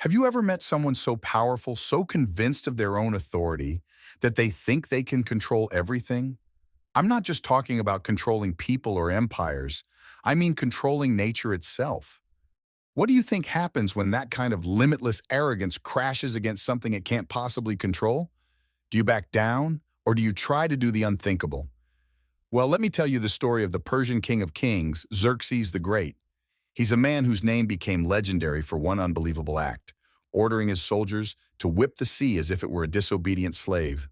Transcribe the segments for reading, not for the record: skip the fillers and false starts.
Have you ever met someone so powerful, so convinced of their own authority, that they think they can control everything? I'm not just talking about controlling people or empires. I mean controlling nature itself. What do you think happens when that kind of limitless arrogance crashes against something it can't possibly control? Do you back down, or do you try to do the unthinkable? Well, let me tell you the story of the Persian king of kings, Xerxes the Great. He's a man whose name became legendary for one unbelievable act, ordering his soldiers to whip the sea as if it were a disobedient slave.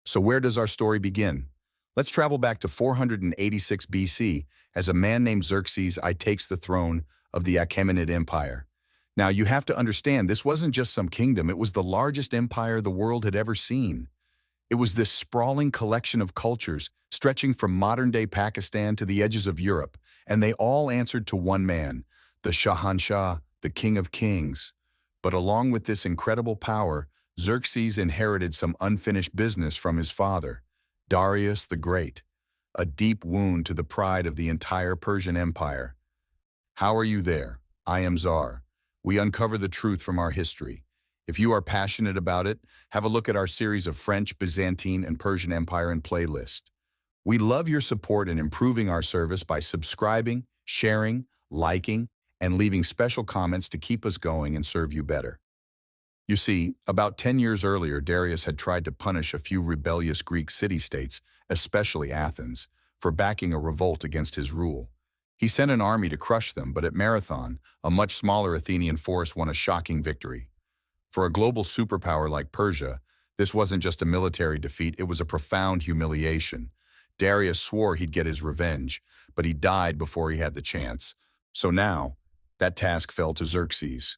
So where does our story begin? Let's travel back to 486 BC as a man named Xerxes I takes the throne of the Achaemenid Empire. Now, you have to understand, this wasn't just some kingdom, it was the largest empire the world had ever seen. It was this sprawling collection of cultures stretching from modern-day Pakistan to the edges of Europe, and they all answered to one man, the Shahanshah, the King of Kings. But along with this incredible power, Xerxes inherited some unfinished business from his father, Darius the Great, a deep wound to the pride of the entire Persian Empire. How are you there? I am Czar. We uncover the truth from our history. If you are passionate about it, have a look at our series of French, Byzantine, and Persian Empire and playlist. We love your support in improving our service by subscribing, sharing, liking, and leaving special comments to keep us going and serve you better. You see, about 10 years earlier, Darius had tried to punish a few rebellious Greek city-states, especially Athens, for backing a revolt against his rule. He sent an army to crush them, but at Marathon, a much smaller Athenian force won a shocking victory. For a global superpower like Persia, this wasn't just a military defeat, it was a profound humiliation. Darius swore he'd get his revenge, but he died before he had the chance. So now, that task fell to Xerxes.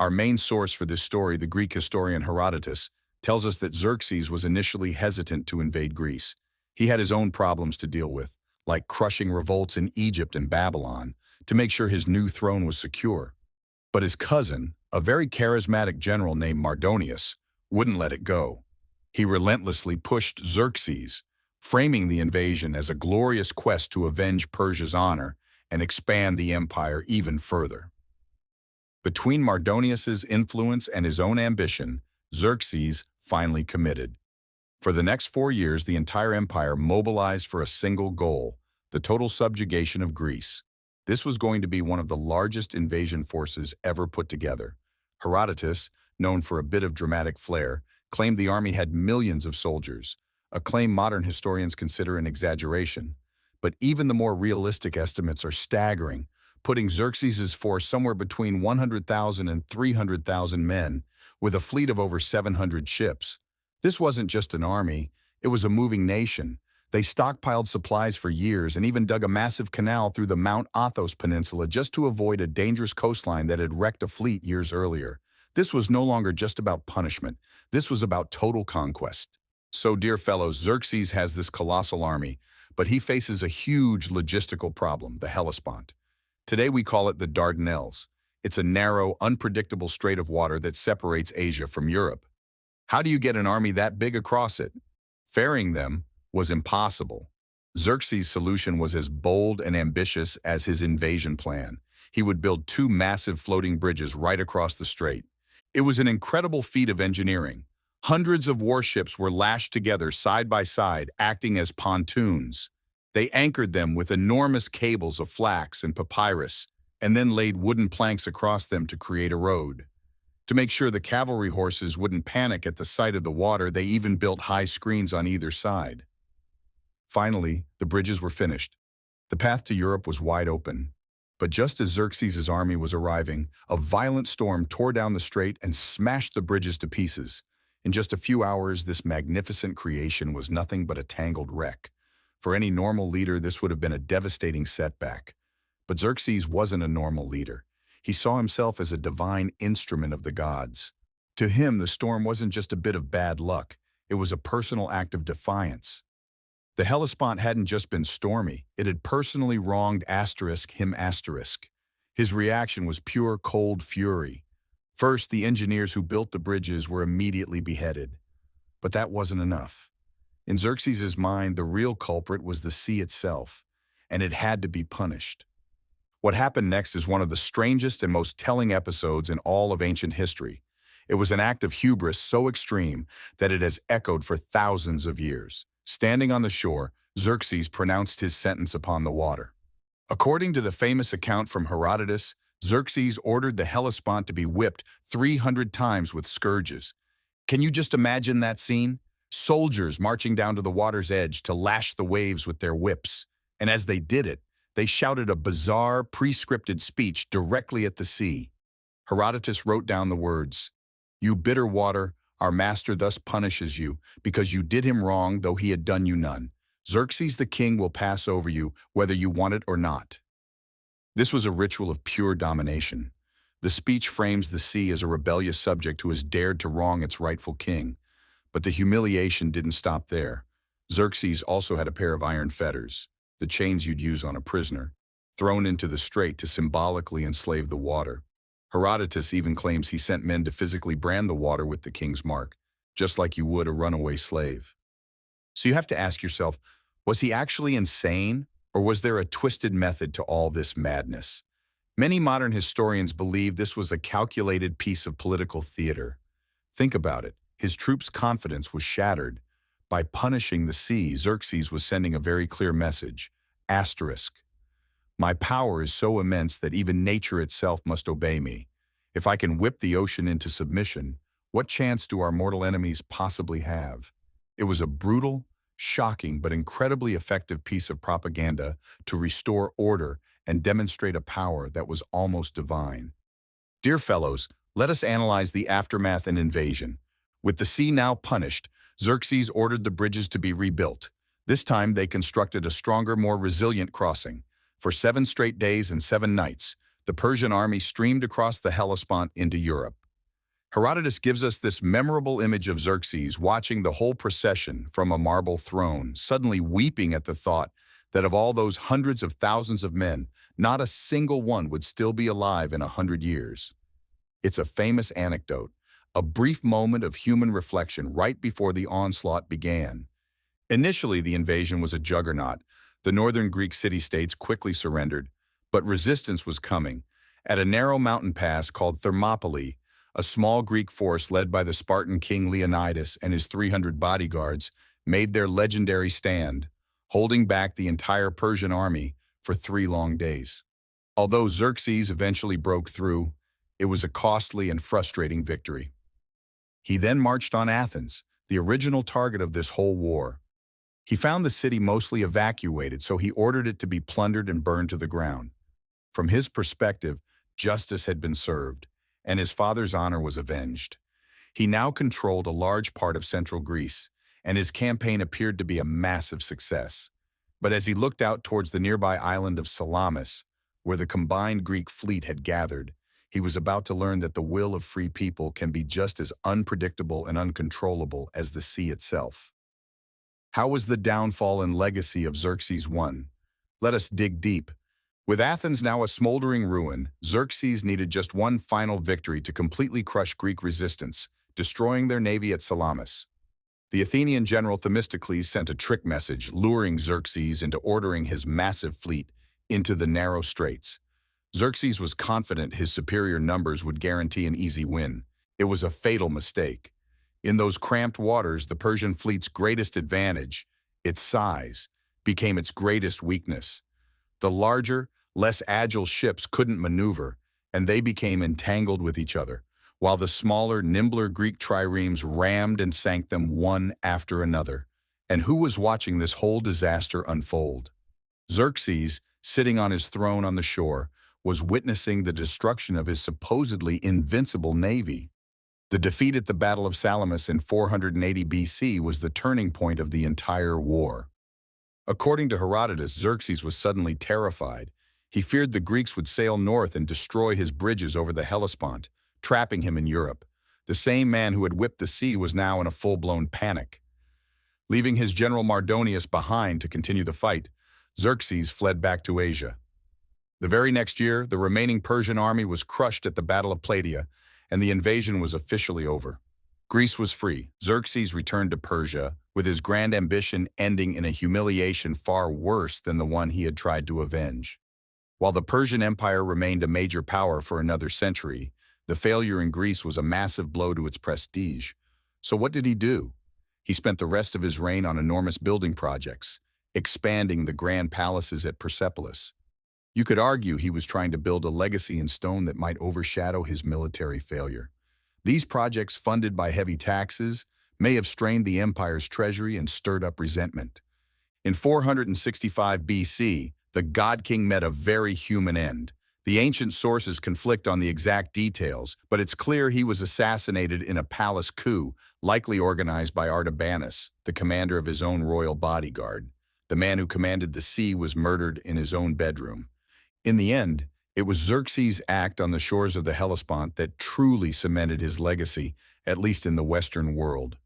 Our main source for this story, the Greek historian Herodotus, tells us that Xerxes was initially hesitant to invade Greece. He had his own problems to deal with, like crushing revolts in Egypt and Babylon, to make sure his new throne was secure. But his cousin, a very charismatic general named Mardonius, wouldn't let it go. He relentlessly pushed Xerxes, framing the invasion as a glorious quest to avenge Persia's honor and expand the empire even further. Between Mardonius's influence and his own ambition, Xerxes finally committed. For the next 4 years, the entire empire mobilized for a single goal, the total subjugation of Greece. This was going to be one of the largest invasion forces ever put together. Herodotus, known for a bit of dramatic flair, claimed the army had millions of soldiers, a claim modern historians consider an exaggeration. But even the more realistic estimates are staggering, putting Xerxes' force somewhere between 100,000 and 300,000 men, with a fleet of over 700 ships. This wasn't just an army, it was a moving nation. They stockpiled supplies for years and even dug a massive canal through the Mount Athos Peninsula just to avoid a dangerous coastline that had wrecked a fleet years earlier. This was no longer just about punishment. This was about total conquest. So, dear fellows, Xerxes has this colossal army, but he faces a huge logistical problem, the Hellespont. Today we call it the Dardanelles. It's a narrow, unpredictable strait of water that separates Asia from Europe. How do you get an army that big across it? Ferrying them was impossible. Xerxes' solution was as bold and ambitious as his invasion plan. He would build 2 massive floating bridges right across the strait. It was an incredible feat of engineering. Hundreds of warships were lashed together side by side, acting as pontoons. They anchored them with enormous cables of flax and papyrus, and then laid wooden planks across them to create a road. To make sure the cavalry horses wouldn't panic at the sight of the water, they even built high screens on either side. Finally, the bridges were finished. The path to Europe was wide open. But just as Xerxes' army was arriving, a violent storm tore down the strait and smashed the bridges to pieces. In just a few hours, this magnificent creation was nothing but a tangled wreck. For any normal leader, this would have been a devastating setback. But Xerxes wasn't a normal leader. He saw himself as a divine instrument of the gods. To him, the storm wasn't just a bit of bad luck. It was a personal act of defiance. The Hellespont hadn't just been stormy. It had personally wronged him. His reaction was pure cold fury. First, the engineers who built the bridges were immediately beheaded. But that wasn't enough. In Xerxes' mind, the real culprit was the sea itself, and it had to be punished. What happened next is one of the strangest and most telling episodes in all of ancient history. It was an act of hubris so extreme that it has echoed for thousands of years. Standing on the shore, Xerxes pronounced his sentence upon the water. According to the famous account from Herodotus, Xerxes ordered the Hellespont to be whipped 300 times with scourges. Can you just imagine that scene? Soldiers marching down to the water's edge to lash the waves with their whips. And as they did it, they shouted a bizarre, pre-scripted speech directly at the sea. Herodotus wrote down the words, "You bitter water, our master thus punishes you, because you did him wrong, though he had done you none. Xerxes the king will pass over you, whether you want it or not." This was a ritual of pure domination. The speech frames the sea as a rebellious subject who has dared to wrong its rightful king. But the humiliation didn't stop there. Xerxes also had a pair of iron fetters, the chains you'd use on a prisoner, thrown into the strait to symbolically enslave the water. Herodotus even claims he sent men to physically brand the water with the king's mark, just like you would a runaway slave. So you have to ask yourself, was he actually insane, or was there a twisted method to all this madness? Many modern historians believe this was a calculated piece of political theater. Think about it. His troops' confidence was shattered. By punishing the sea, Xerxes was sending a very clear message. Asterisk. My power is so immense that even nature itself must obey me. If I can whip the ocean into submission, what chance do our mortal enemies possibly have? It was a brutal, shocking, but incredibly effective piece of propaganda to restore order and demonstrate a power that was almost divine. Dear fellows, let us analyze the aftermath and invasion. With the sea now punished, Xerxes ordered the bridges to be rebuilt. This time they constructed a stronger, more resilient crossing. For 7 straight days and 7 nights, the Persian army streamed across the Hellespont into Europe. Herodotus gives us this memorable image of Xerxes watching the whole procession from a marble throne, suddenly weeping at the thought that of all those hundreds of thousands of men, not a single one would still be alive in 100 years. It's a famous anecdote, a brief moment of human reflection right before the onslaught began. Initially, the invasion was a juggernaut. The northern Greek city-states quickly surrendered, but resistance was coming. At a narrow mountain pass called Thermopylae, a small Greek force led by the Spartan king Leonidas and his 300 bodyguards made their legendary stand, holding back the entire Persian army for 3 long days. Although Xerxes eventually broke through, it was a costly and frustrating victory. He then marched on Athens, the original target of this whole war. He found the city mostly evacuated, so he ordered it to be plundered and burned to the ground. From his perspective, justice had been served, and his father's honor was avenged. He now controlled a large part of central Greece, and his campaign appeared to be a massive success. But as he looked out towards the nearby island of Salamis, where the combined Greek fleet had gathered, he was about to learn that the will of free people can be just as unpredictable and uncontrollable as the sea itself. How was the downfall and legacy of Xerxes won? Let us dig deep. With Athens now a smoldering ruin, Xerxes needed just one final victory to completely crush Greek resistance, destroying their navy at Salamis. The Athenian general Themistocles sent a trick message, luring Xerxes into ordering his massive fleet into the narrow straits. Xerxes was confident his superior numbers would guarantee an easy win. It was a fatal mistake. In those cramped waters, the Persian fleet's greatest advantage, its size, became its greatest weakness. The larger, less agile ships couldn't maneuver, and they became entangled with each other, while the smaller, nimbler Greek triremes rammed and sank them one after another. And who was watching this whole disaster unfold? Xerxes, sitting on his throne on the shore, was witnessing the destruction of his supposedly invincible navy. The defeat at the Battle of Salamis in 480 BC was the turning point of the entire war. According to Herodotus, Xerxes was suddenly terrified. He feared the Greeks would sail north and destroy his bridges over the Hellespont, trapping him in Europe. The same man who had whipped the sea was now in a full-blown panic. Leaving his general Mardonius behind to continue the fight, Xerxes fled back to Asia. The very next year, the remaining Persian army was crushed at the Battle of Plataea, and the invasion was officially over. Greece was free. Xerxes returned to Persia, with his grand ambition ending in a humiliation far worse than the one he had tried to avenge. While the Persian Empire remained a major power for another century, the failure in Greece was a massive blow to its prestige. So what did he do? He spent the rest of his reign on enormous building projects, expanding the grand palaces at Persepolis. You could argue he was trying to build a legacy in stone that might overshadow his military failure. These projects, funded by heavy taxes, may have strained the empire's treasury and stirred up resentment. In 465 BC, the god king met a very human end. The ancient sources conflict on the exact details, but it's clear he was assassinated in a palace coup, likely organized by Artabanus, the commander of his own royal bodyguard. The man who commanded the sea was murdered in his own bedroom. In the end, it was Xerxes' act on the shores of the Hellespont that truly cemented his legacy, at least in the Western world.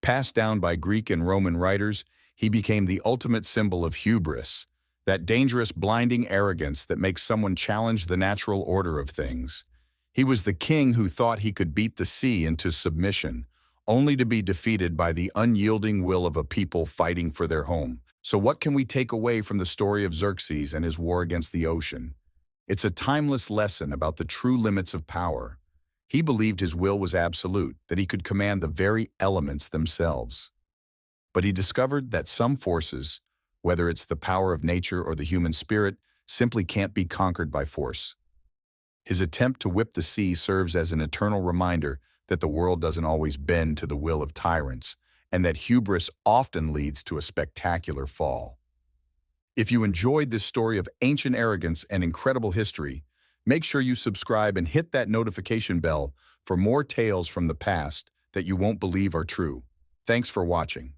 Passed down by Greek and Roman writers, he became the ultimate symbol of hubris, that dangerous, blinding arrogance that makes someone challenge the natural order of things. He was the king who thought he could beat the sea into submission, only to be defeated by the unyielding will of a people fighting for their home. So what can we take away from the story of Xerxes and his war against the ocean? It's a timeless lesson about the true limits of power. He believed his will was absolute, that he could command the very elements themselves. But he discovered that some forces, whether it's the power of nature or the human spirit, simply can't be conquered by force. His attempt to whip the sea serves as an eternal reminder that the world doesn't always bend to the will of tyrants, and that hubris often leads to a spectacular fall. If you enjoyed this story of ancient arrogance and incredible history, make sure you subscribe and hit that notification bell for more tales from the past that you won't believe are true. Thanks for watching.